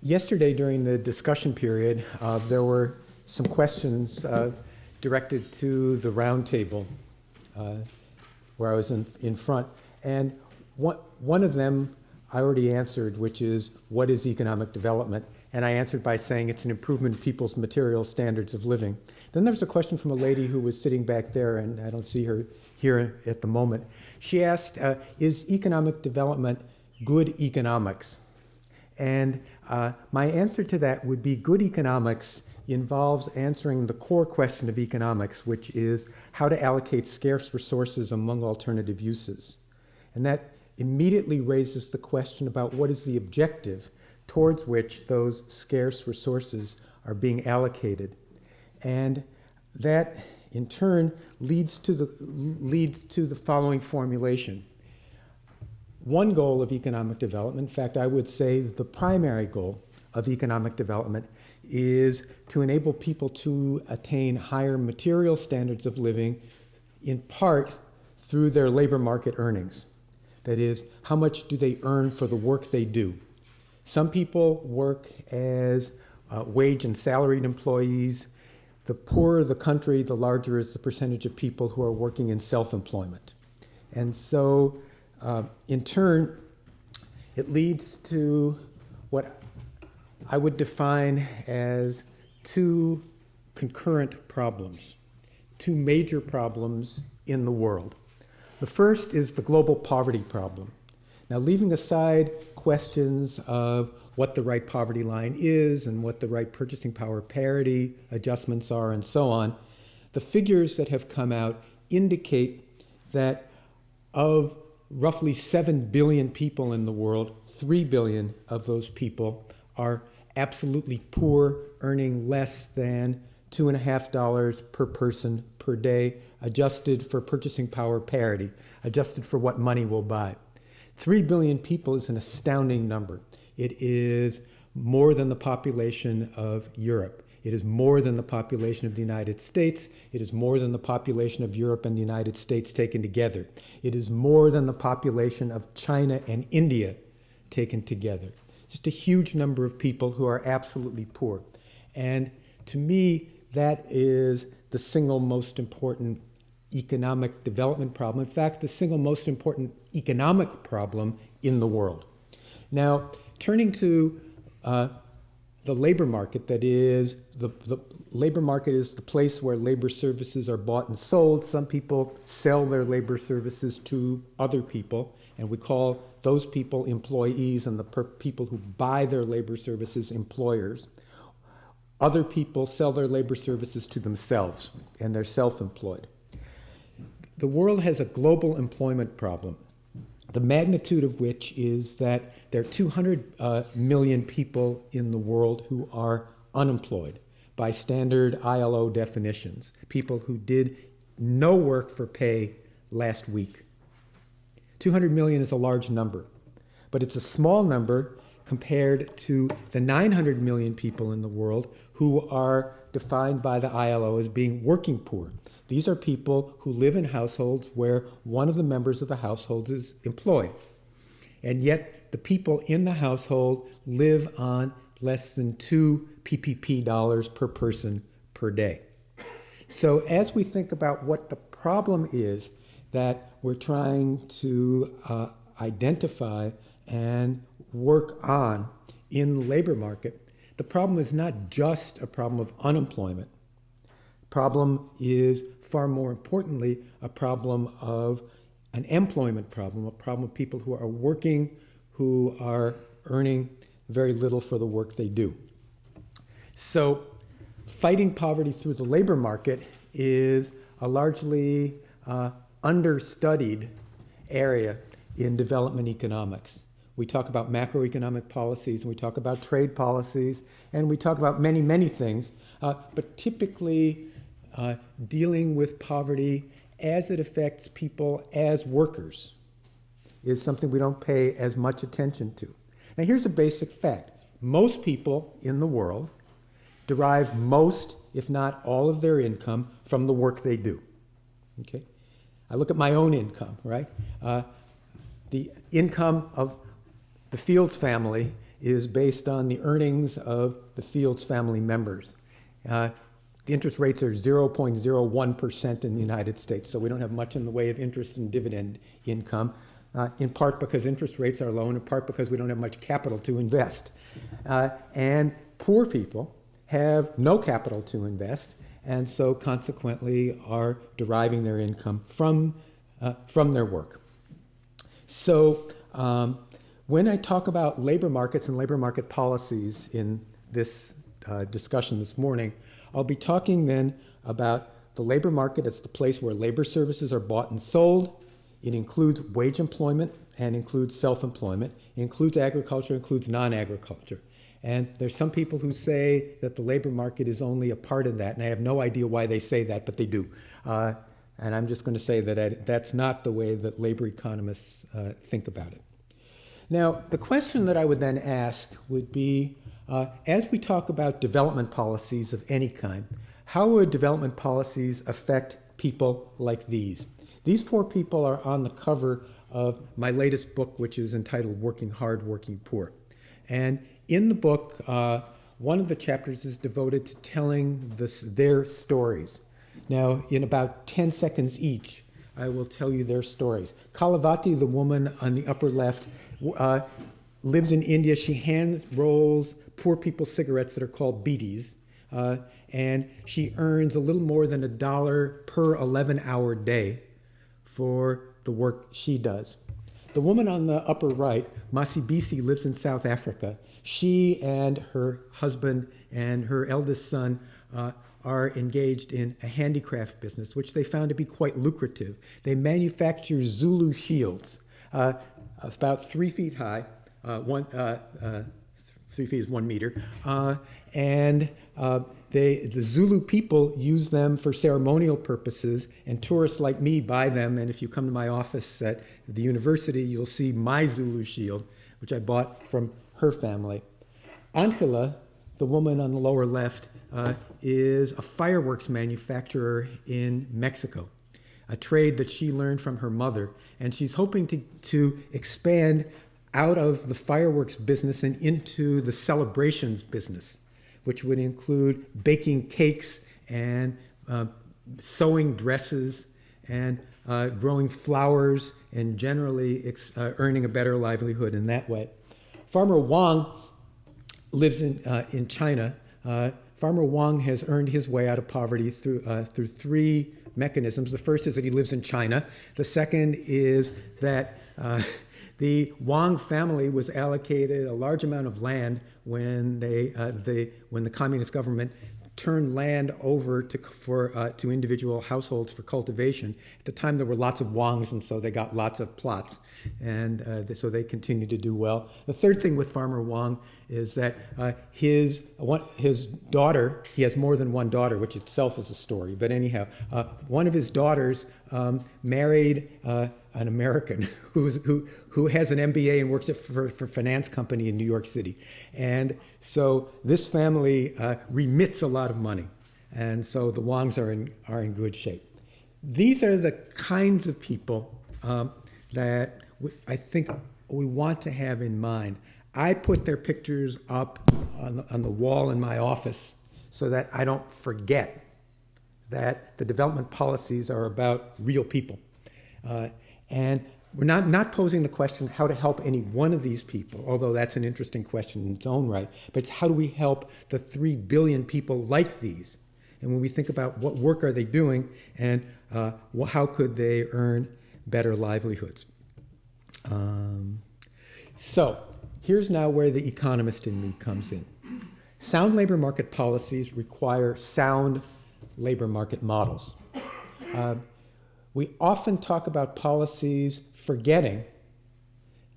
Yesterday during the discussion period, there were some questions directed to the round table where I was in front. And one of them I already answered, which is, what is economic development? And I answered by saying it's an improvement in people's material standards of living. Then there was a question from a lady who was sitting back there, and I don't see her here at the moment. She asked, is economic development good economics? And my answer to that would be, good economics involves answering the core question of economics, which is how to allocate scarce resources among alternative uses. And that immediately raises the question about what is the objective towards which those scarce resources are being allocated. And that, in turn, leads to the following formulation. One goal of economic development, in fact, I would say the primary goal of economic development, is to enable people to attain higher material standards of living, in part through their labor market earnings. That is, how much do they earn for the work they do? Some people work as wage and salaried employees. The poorer the country, the larger is the percentage of people who are working in self-employment. And so, in turn, it leads to what I would define as two concurrent problems, two major problems in the world. The first is the global poverty problem. Now, leaving aside questions of what the right poverty line is and what the right purchasing power parity adjustments are and so on, the figures that have come out indicate that of roughly 7 billion people in the world, 3 billion of those people are absolutely poor, earning less than $2.50 per person per day, adjusted for purchasing power parity, adjusted for what money will buy. 3 billion people is an astounding number. It is more than the population of Europe. It is more than the population of the United States. It is more than the population of Europe and the United States taken together. It is more than the population of China and India taken together. Just a huge number of people who are absolutely poor. And to me, that is the single most important economic development problem. In fact, the single most important economic problem in the world. Now, turning to the labor market, that is, the labor market is the place where labor services are bought and sold. Some people sell their labor services to other people, and we call those people employees, and the people who buy their labor services employers. Other people sell their labor services to themselves, and they're self-employed. The world has a global employment problem, the magnitude of which is that there are 200 million people in the world who are unemployed by standard ILO definitions, people who did no work for pay last week. 200 million is a large number, but it's a small number compared to the 900 million people in the world who are defined by the ILO as being working poor. These are people who live in households where one of the members of the household is employed. And yet the people in the household live on less than 2 PPP dollars per person per day. So as we think about what the problem is that we're trying to identify and work on in the labor market, the problem is not just a problem of unemployment. The problem is, far more importantly, a problem of an employment problem, a problem of people who are working, who are earning very little for the work they do. So fighting poverty through the labor market is a largely understudied area in development economics. We talk about macroeconomic policies, and we talk about trade policies, and we talk about many, many things, but typically dealing with poverty as it affects people as workers is something we don't pay as much attention to. Now here's a basic fact. Most people in the world derive most, if not all, of their income from the work they do. Okay? I look at my own income, right? The income of the Fields family is based on the earnings of the field's family members. The interest rates are 0.01% in the United States, so we don't have much in the way of interest and dividend income, in part because interest rates are low and in part because we don't have much capital to invest. And poor people have no capital to invest, and so consequently are deriving their income from their work. So when I talk about labor markets and labor market policies in this discussion this morning, I'll be talking then about the labor market as the place where labor services are bought and sold. It includes wage employment and includes self-employment. It includes agriculture, includes non-agriculture. And there's some people who say that the labor market is only a part of that, and I have no idea why they say that, but they do. And I'm just going to say that that's not the way that labor economists think about it. Now, the question that I would then ask would be, as we talk about development policies of any kind, how would development policies affect people like these? These four people are on the cover of my latest book, which is entitled Working Hard, Working Poor. And in the book, one of the chapters is devoted to telling their stories. Now, in about 10 seconds each, I will tell you their stories. Kalavati, the woman on the upper left, lives in India. She hand rolls poor people's cigarettes that are called bidis, and she earns a little more than $1 per 11-hour day for the work she does. The woman on the upper right, Masibisi, lives in South Africa. She and her husband and her eldest son are engaged in a handicraft business, which they found to be quite lucrative. They manufacture Zulu shields, about 3 feet high, 3 feet is 1 meter, and the Zulu people use them for ceremonial purposes, and tourists like me buy them, and if you come to my office at the university, you'll see my Zulu shield, which I bought from her family. Angela, the woman on the lower left, is a fireworks manufacturer in Mexico, a trade that she learned from her mother, and she's hoping to expand out of the fireworks business and into the celebrations business, which would include baking cakes and sewing dresses and growing flowers and generally earning a better livelihood in that way. Farmer Wang lives in China. Farmer Wang has earned his way out of poverty through three mechanisms. The first is that he lives in China. The second is that the Wang family was allocated a large amount of land when the communist government turned land over to individual households for cultivation. At the time, there were lots of Wangs, and so they got lots of plots, and so they continued to do well. The third thing with Farmer Wang is that his daughter, he has more than one daughter, which itself is a story, but anyhow, one of his daughters married an American who has an MBA and works for a finance company in New York City. And so this family remits a lot of money. And so the Wangs are in good shape. These are the kinds of people that I think we want to have in mind. I put their pictures up on the wall in my office so that I don't forget that the development policies are about real people. And we're not posing the question how to help any one of these people, although that's an interesting question in its own right, but it's how do we help the 3 billion people like these? And when we think about what work are they doing and how could they earn better livelihoods? So here's now where the economist in me comes in. Sound labor market policies require sound labor market models. We often talk about policies forgetting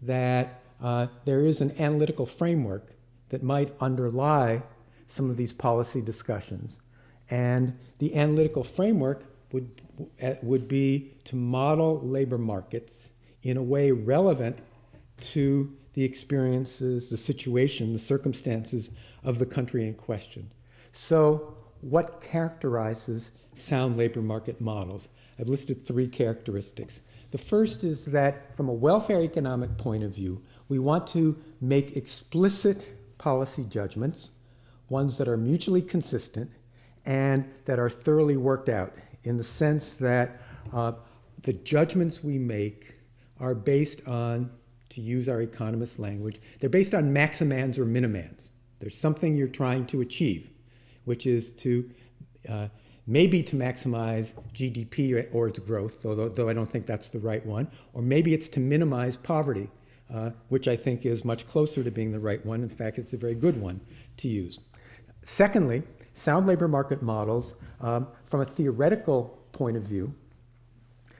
that there is an analytical framework that might underlie some of these policy discussions. And the analytical framework would be to model labor markets in a way relevant to the experiences, the situation, the circumstances of the country in question. So what characterizes sound labor market models? I've listed 3 characteristics. The first is that from a welfare economic point of view, we want to make explicit policy judgments, ones that are mutually consistent and that are thoroughly worked out, in the sense that the judgments we make are based on, to use our economist language, they're based on maximands or minimans. There's something you're trying to achieve, which is to maybe to maximize GDP or its growth, though I don't think that's the right one, or maybe it's to minimize poverty, which I think is much closer to being the right one. In fact, it's a very good one to use. Secondly, sound labor market models, from a theoretical point of view,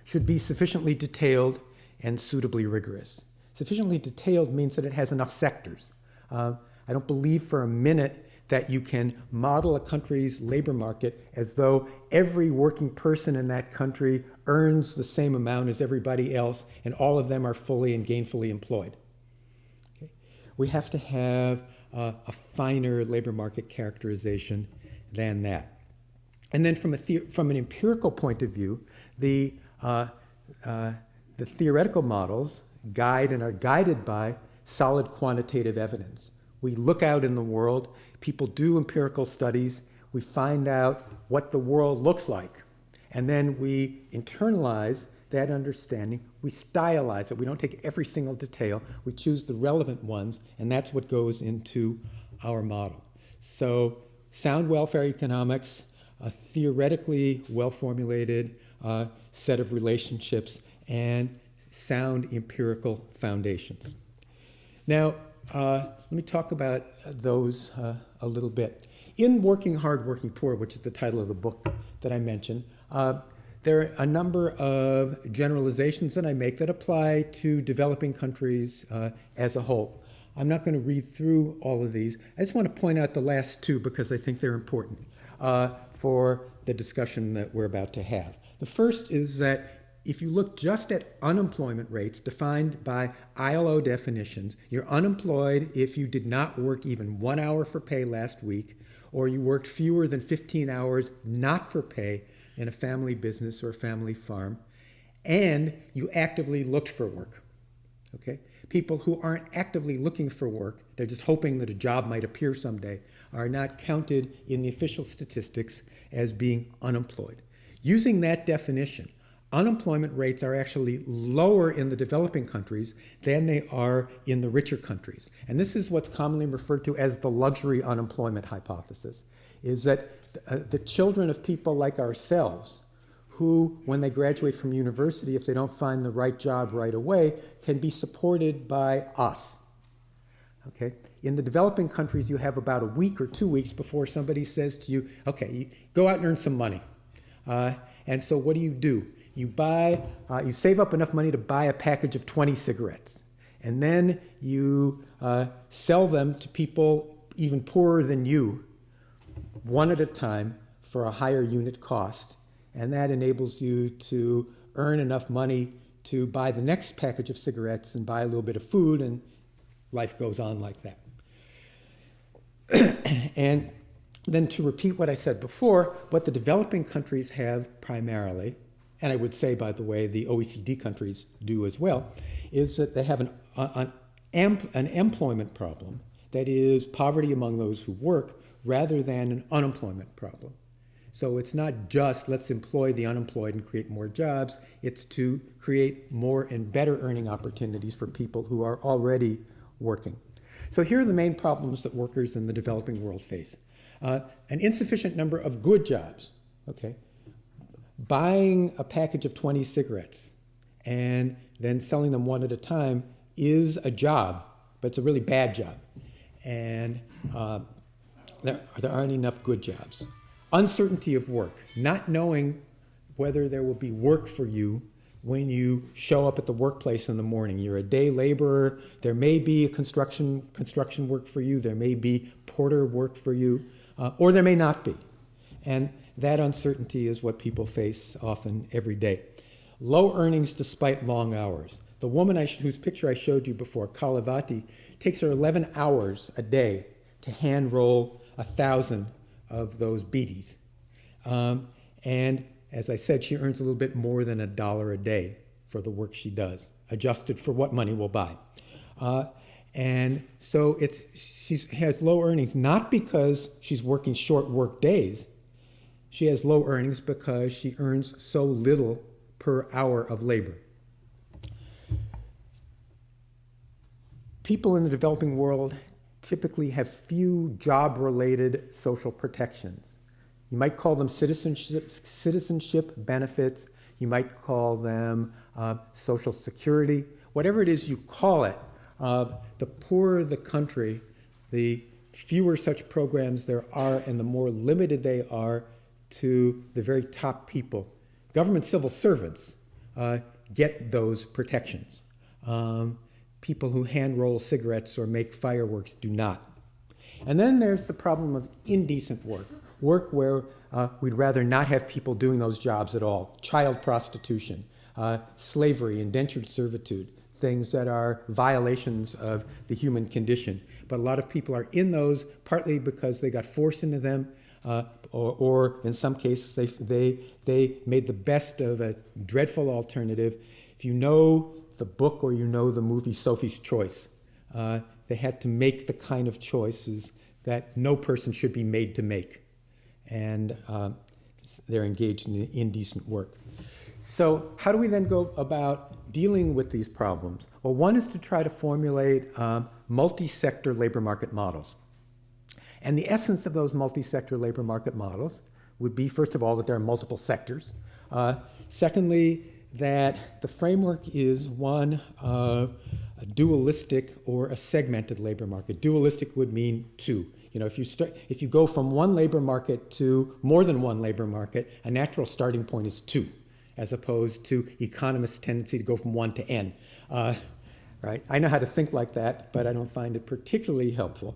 should be sufficiently detailed and suitably rigorous. Sufficiently detailed means that it has enough sectors. I don't believe for a minute that you can model a country's labor market as though every working person in that country earns the same amount as everybody else and all of them are fully and gainfully employed. Okay? We have to have a finer labor market characterization than that. And then from an empirical point of view, the theoretical models guide and are guided by solid quantitative evidence. We look out in the world, people do empirical studies, we find out what the world looks like, and then we internalize that understanding, we stylize it, we don't take every single detail, we choose the relevant ones, and that's what goes into our model. So sound welfare economics, a theoretically well-formulated set of relationships, and sound empirical foundations. Now, let me talk about those a little bit. In Working Hard, Working Poor, which is the title of the book that I mentioned, there are a number of generalizations that I make that apply to developing countries as a whole. I'm not going to read through all of these. I just want to point out the last 2 because I think they're important for the discussion that we're about to have. The first is that if you look just at unemployment rates defined by ILO definitions, you're unemployed if you did not work even 1 hour for pay last week, or you worked fewer than 15 hours not for pay in a family business or a family farm, and you actively looked for work. Okay? People who aren't actively looking for work, they're just hoping that a job might appear someday, are not counted in the official statistics as being unemployed. Using that definition, unemployment rates are actually lower in the developing countries than they are in the richer countries. And this is what's commonly referred to as the luxury unemployment hypothesis, is that the children of people like ourselves, who, when they graduate from university, if they don't find the right job right away, can be supported by us. Okay? In the developing countries, you have about a week or 2 weeks before somebody says to you, okay, you go out and earn some money. And so what do? You save up enough money to buy a package of 20 cigarettes. And then you sell them to people even poorer than you, one at a time, for a higher unit cost. And that enables you to earn enough money to buy the next package of cigarettes and buy a little bit of food, and life goes on like that. And then to repeat what I said before, what the developing countries have primarily, and I would say, by the way, the OECD countries do as well, is that they have an employment problem, that is poverty among those who work, rather than an unemployment problem. So it's not just let's employ the unemployed and create more jobs, it's to create more and better earning opportunities for people who are already working. So here are the main problems that workers in the developing world face. An insufficient number of good jobs, okay? Buying a package of 20 cigarettes and then selling them one at a time is a job, but it's a really bad job. And there aren't enough good jobs. Uncertainty of work, not knowing whether there will be work for you when you show up at the workplace in the morning. You're a day laborer, there may be a construction work for you, there may be porter work for you, or there may not be. And that uncertainty is what people face often every day. Low earnings despite long hours. The woman whose picture I showed you before, Kalavati, takes her 11 hours a day to hand roll 1,000 of those beaties. And as I said, she earns a little bit more than $1 a day for the work she does, adjusted for what money will buy. And so she has low earnings, not because she's working short work days. She has low earnings because she earns so little per hour of labor. People in the developing world typically have few job-related social protections. You might call them citizenship benefits. You might call them social security. Whatever it is you call it, the poorer the country, the fewer such programs there are and the more limited they are to the very top people. Government civil servants get those protections. People who hand roll cigarettes or make fireworks do not. And then there's the problem of indecent work where we'd rather not have people doing those jobs at all. Child prostitution, slavery, indentured servitude, things that are violations of the human condition. But a lot of people are in those partly because they got forced into them, or in some cases they made the best of a dreadful alternative. If you know the book or you know the movie Sophie's Choice, they had to make the kind of choices that no person should be made to make. And they're engaged in indecent work. So how do we then go about dealing with these problems? Well, one is to try to formulate multi-sector labor market models. And the essence of those multi-sector labor market models would be, first of all, that there are multiple sectors. Secondly, that the framework is one of a dualistic or a segmented labor market. Dualistic would mean two. If you go from one labor market to more than one labor market, a natural starting point is two, as opposed to economists' tendency to go from one to n. Right? I know how to think like that, but I don't find it particularly helpful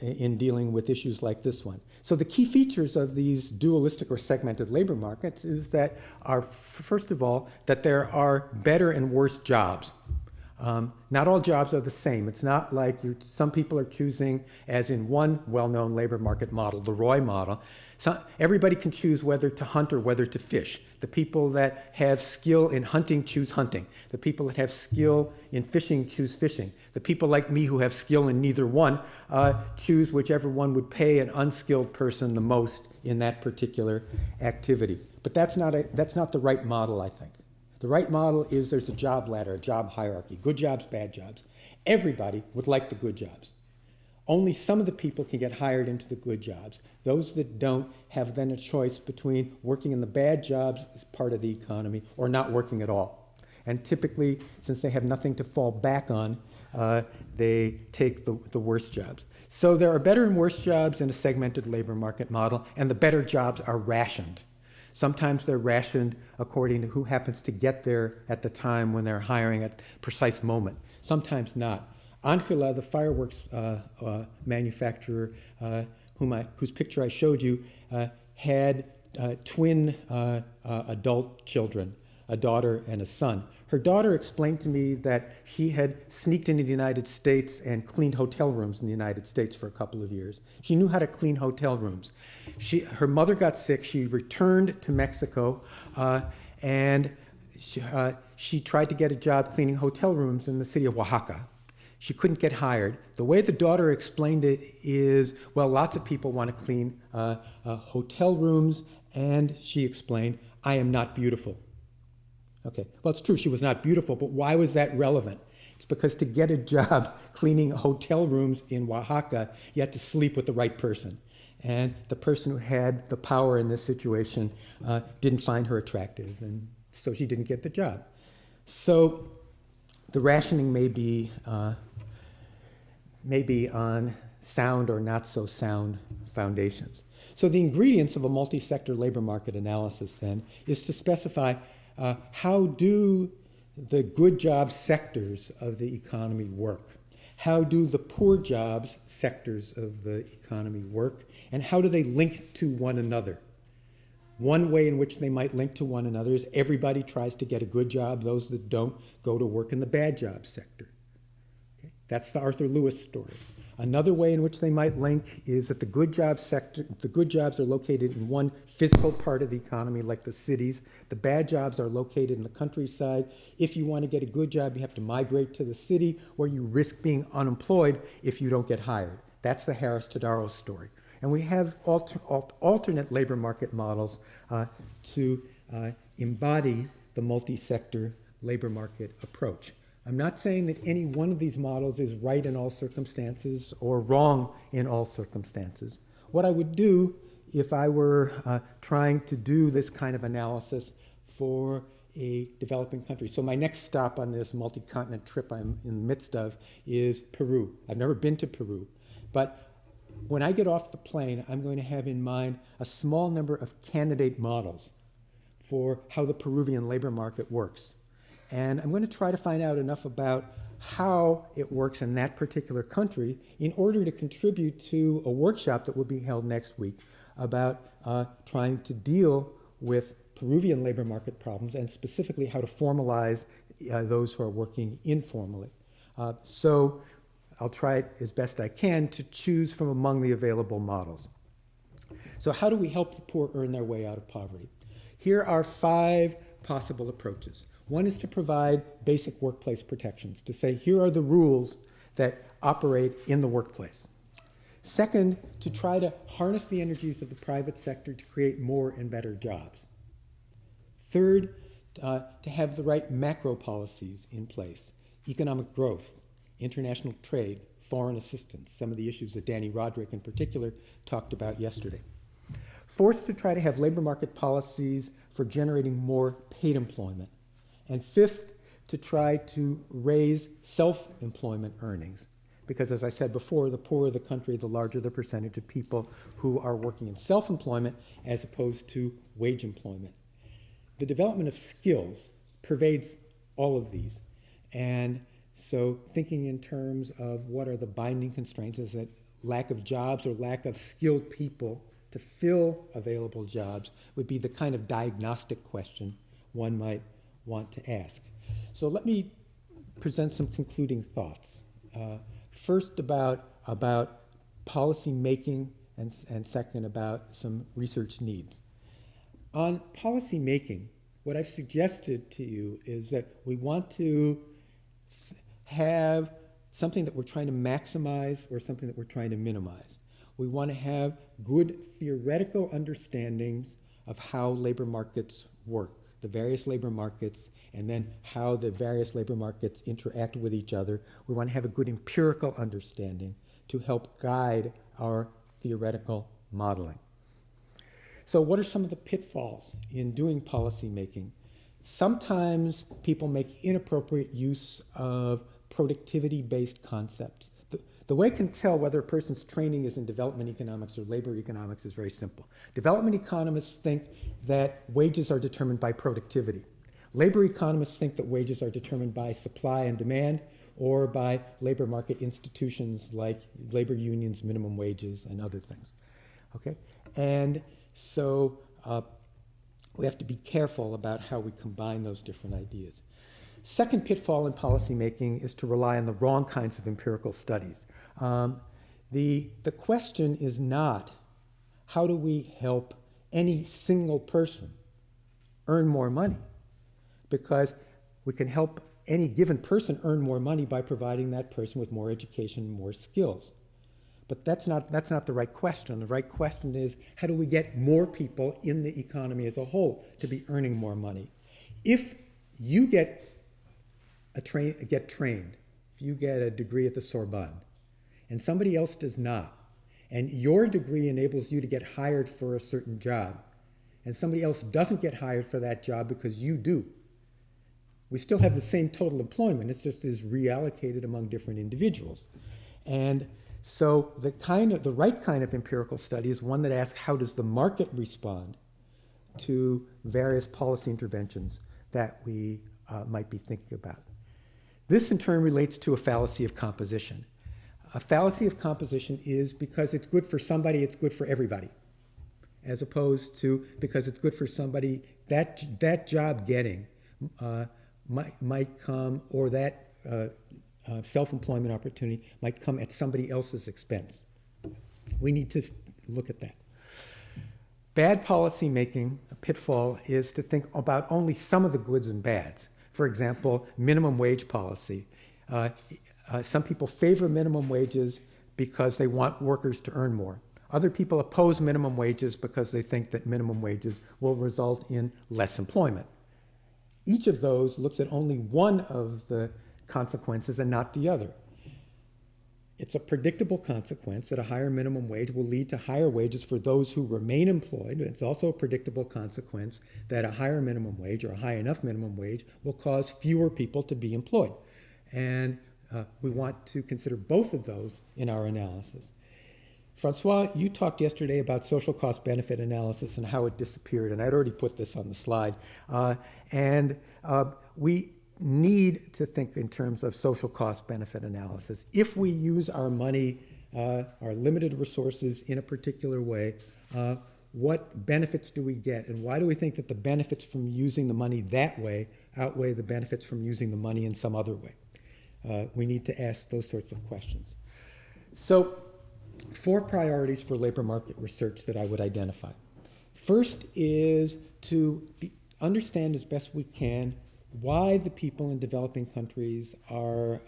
in dealing with issues like this one. So the key features of these dualistic or segmented labor markets is that first of all, that there are better and worse jobs. Not all jobs are the same. It's not like some people are choosing, as in one well-known labor market model, the Roy model. So everybody can choose whether to hunt or whether to fish. The people that have skill in hunting choose hunting. The people that have skill in fishing choose fishing. The people like me who have skill in neither one choose whichever one would pay an unskilled person the most in that particular activity. But that's not the right model, I think. The right model is there's a job ladder, a job hierarchy, good jobs, bad jobs. Everybody would like the good jobs. Only some of the people can get hired into the good jobs. Those that don't have then a choice between working in the bad jobs as part of the economy or not working at all. And typically, since they have nothing to fall back on, they take the worst jobs. So there are better and worse jobs in a segmented labor market model, and the better jobs are rationed. Sometimes they're rationed according to who happens to get there at the time when they're hiring at a precise moment. Sometimes not. Ancula, the fireworks manufacturer, whose picture I showed you, had twin adult children, a daughter and a son. Her daughter explained to me that she had sneaked into the United States and cleaned hotel rooms in the United States for a couple of years. She knew how to clean hotel rooms. Her mother got sick. She returned to Mexico, and she tried to get a job cleaning hotel rooms in the city of Oaxaca. She couldn't get hired. The way the daughter explained it is, well, lots of people want to clean hotel rooms, and she explained, I am not beautiful. Okay, well, it's true, she was not beautiful, but why was that relevant? It's because to get a job cleaning hotel rooms in Oaxaca, you had to sleep with the right person. And the person who had the power in this situation didn't find her attractive, and so she didn't get the job. So the rationing may be on sound or not so sound foundations. So the ingredients of a multi-sector labor market analysis then is to specify how do the good job sectors of the economy work? How do the poor jobs sectors of the economy work? And how do they link to one another? One way in which they might link to one another is everybody tries to get a good job. Those that don't go to work in the bad job sector. Okay? That's the Arthur Lewis story. Another way in which they might link is that the good jobs sector, the good jobs are located in one physical part of the economy, like the cities. The bad jobs are located in the countryside. If you want to get a good job, you have to migrate to the city, where you risk being unemployed if you don't get hired. That's the Harris-Tadaro story. And we have alternate labor market models to embody the multi-sector labor market approach. I'm not saying that any one of these models is right in all circumstances or wrong in all circumstances. What I would do if I were trying to do this kind of analysis for a developing country. So my next stop on this multi-continent trip I'm in the midst of is Peru. I've never been to Peru, but when I get off the plane, I'm going to have in mind a small number of candidate models for how the Peruvian labor market works. And I'm going to try to find out enough about how it works in that particular country in order to contribute to a workshop that will be held next week about trying to deal with Peruvian labor market problems, and specifically how to formalize those who are working informally. So I'll try it as best I can to choose from among the available models. So how do we help the poor earn their way out of poverty? Here are 5 possible approaches. One is to provide basic workplace protections, to say, here are the rules that operate in the workplace. Second, to try to harness the energies of the private sector to create more and better jobs. Third, to have the right macro policies in place, economic growth, international trade, foreign assistance, some of the issues that Danny Roderick in particular talked about yesterday. Fourth, to try to have labor market policies for generating more paid employment. And fifth, to try to raise self-employment earnings. Because as I said before, the poorer the country, the larger the percentage of people who are working in self-employment as opposed to wage employment. The development of skills pervades all of these. And so thinking in terms of what are the binding constraints, is that lack of jobs or lack of skilled people to fill available jobs would be the kind of diagnostic question one might want to ask. So let me present some concluding thoughts. First about policy making, and second about some research needs. On policy making, what I've suggested to you is that we want to have something that we're trying to maximize or something that we're trying to minimize. We want to have good theoretical understandings of how labor markets work, the various labor markets, and then how the various labor markets interact with each other. We want to have a good empirical understanding to help guide our theoretical modeling. So what are some of the pitfalls in doing policy making? Sometimes people make inappropriate use of productivity-based concepts. The way I can tell whether a person's training is in development economics or labor economics is very simple. Development economists think that wages are determined by productivity. Labor economists think that wages are determined by supply and demand, or by labor market institutions like labor unions, minimum wages, and other things. Okay? And so we have to be careful about how we combine those different ideas. Second pitfall in policymaking is to rely on the wrong kinds of empirical studies. The question is not, how do we help any single person earn more money? Because we can help any given person earn more money by providing that person with more education, more skills. But that's not the right question. The right question is, how do we get more people in the economy as a whole to be earning more money? If you get trained, if you get a degree at the Sorbonne, and somebody else does not, and your degree enables you to get hired for a certain job, and somebody else doesn't get hired for that job because you do, we still have the same total employment. It's just is reallocated among different individuals. And so the right kind of empirical study is one that asks, how does the market respond to various policy interventions that we might be thinking about? This in turn relates to a fallacy of composition. A fallacy of composition is because it's good for somebody, it's good for everybody, as opposed to because it's good for somebody, that job getting might come, or that self-employment opportunity might come at somebody else's expense. We need to look at that. Bad policy making, a pitfall, is to think about only some of the goods and bads. For example, minimum wage policy. Some people favor minimum wages because they want workers to earn more. Other people oppose minimum wages because they think that minimum wages will result in less employment. Each of those looks at only one of the consequences and not the other. It's a predictable consequence that a higher minimum wage will lead to higher wages for those who remain employed. It's also a predictable consequence that a higher minimum wage or a high enough minimum wage will cause fewer people to be employed. And we want to consider both of those in our analysis. François, you talked yesterday about social cost benefit analysis and how it disappeared, and I'd already put this on the slide. We need to think in terms of social cost benefit analysis. If we use our money, our limited resources in a particular way, what benefits do we get, and why do we think that the benefits from using the money that way outweigh the benefits from using the money in some other way? We need to ask those sorts of questions. So, 4 priorities for labor market research that I would identify. First is to understand as best we can why the people in developing countries are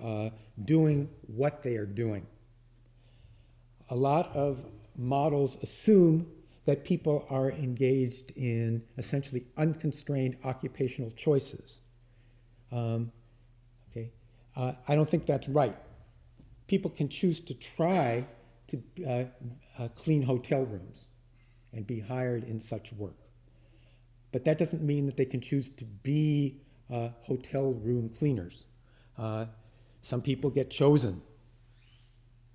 doing what they are doing. A lot of models assume that people are engaged in essentially unconstrained occupational choices. I don't think that's right. People can choose to try to clean hotel rooms and be hired in such work. But that doesn't mean that they can choose to be hotel room cleaners. Some people get chosen.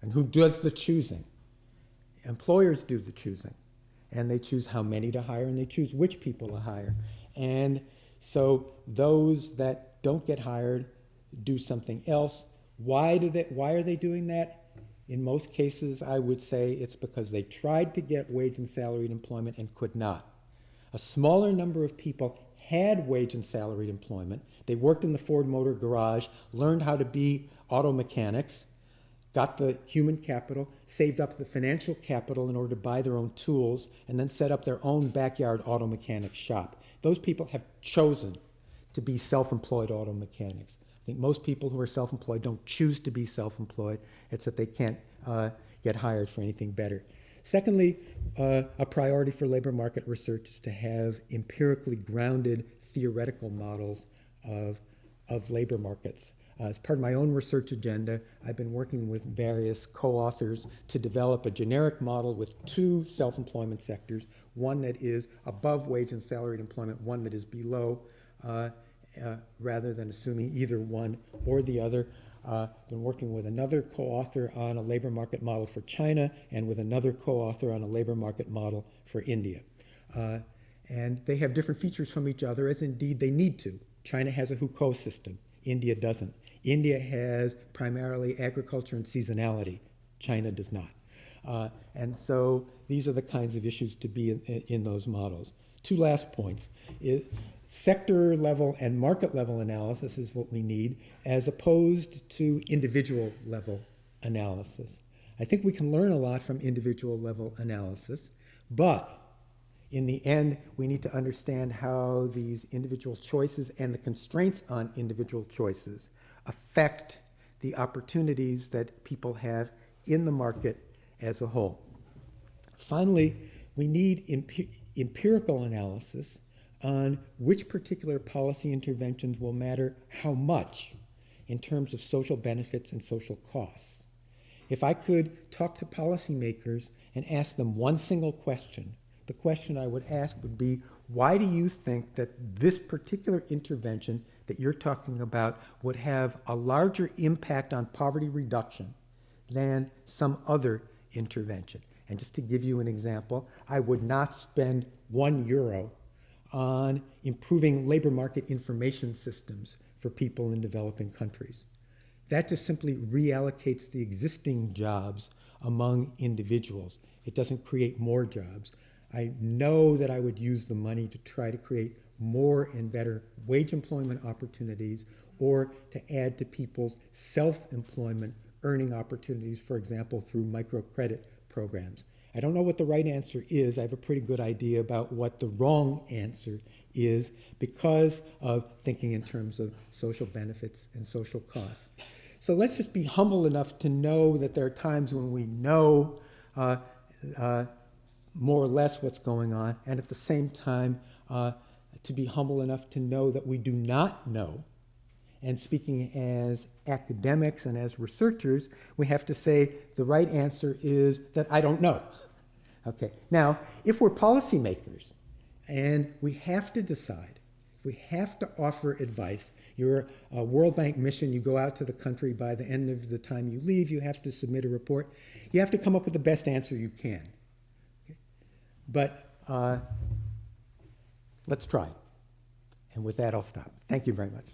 And who does the choosing? Employers do the choosing. And they choose how many to hire, and they choose which people to hire. And so those that don't get hired do something else. Why are they doing that? In most cases, I would say it's because they tried to get wage and salaried employment and could not. A smaller number of people had wage and salaried employment. They worked in the Ford Motor garage, learned how to be auto mechanics, got the human capital, saved up the financial capital in order to buy their own tools, and then set up their own backyard auto mechanic shop. Those people have chosen to be self-employed auto mechanics. I think most people who are self-employed don't choose to be self-employed. It's that they can't get hired for anything better. Secondly, a priority for labor market research is to have empirically grounded theoretical models of labor markets. As part of my own research agenda, I've been working with various co-authors to develop a generic model with 2 self-employment sectors, one that is above wage and salaried employment, one that is below, rather than assuming either one or the other. Been working with another co-author on a labor market model for China and with another co-author on a labor market model for India. And they have different features from each other, as indeed they need to. China has a hukou system. India doesn't. India has primarily agriculture and seasonality. China does not. And so these are the kinds of issues to be in those models. 2 last points. Sector level and market level analysis is what we need, as opposed to individual level analysis. I think we can learn a lot from individual level analysis, but in the end, we need to understand how these individual choices and the constraints on individual choices affect the opportunities that people have in the market as a whole. Finally, we need empirical analysis on which particular policy interventions will matter how much in terms of social benefits and social costs. If I could talk to policymakers and ask them one single question, the question I would ask would be, why do you think that this particular intervention that you're talking about would have a larger impact on poverty reduction than some other intervention? And just to give you an example, I would not spend €1 on improving labor market information systems for people in developing countries. That just simply reallocates the existing jobs among individuals. It doesn't create more jobs. I know that I would use the money to try to create more and better wage employment opportunities, or to add to people's self-employment earning opportunities, for example, through microcredit programs. I don't know what the right answer is. I have a pretty good idea about what the wrong answer is because of thinking in terms of social benefits and social costs. So let's just be humble enough to know that there are times when we know more or less what's going on, and at the same time to be humble enough to know that we do not know. And speaking as academics and as researchers, we have to say the right answer is that I don't know. Okay. Now, if we're policymakers and we have to decide, we have to offer advice. You're a World Bank mission, you go out to the country, by the end of the time you leave, you have to submit a report. You have to come up with the best answer you can. Okay? But let's try. And with that, I'll stop. Thank you very much.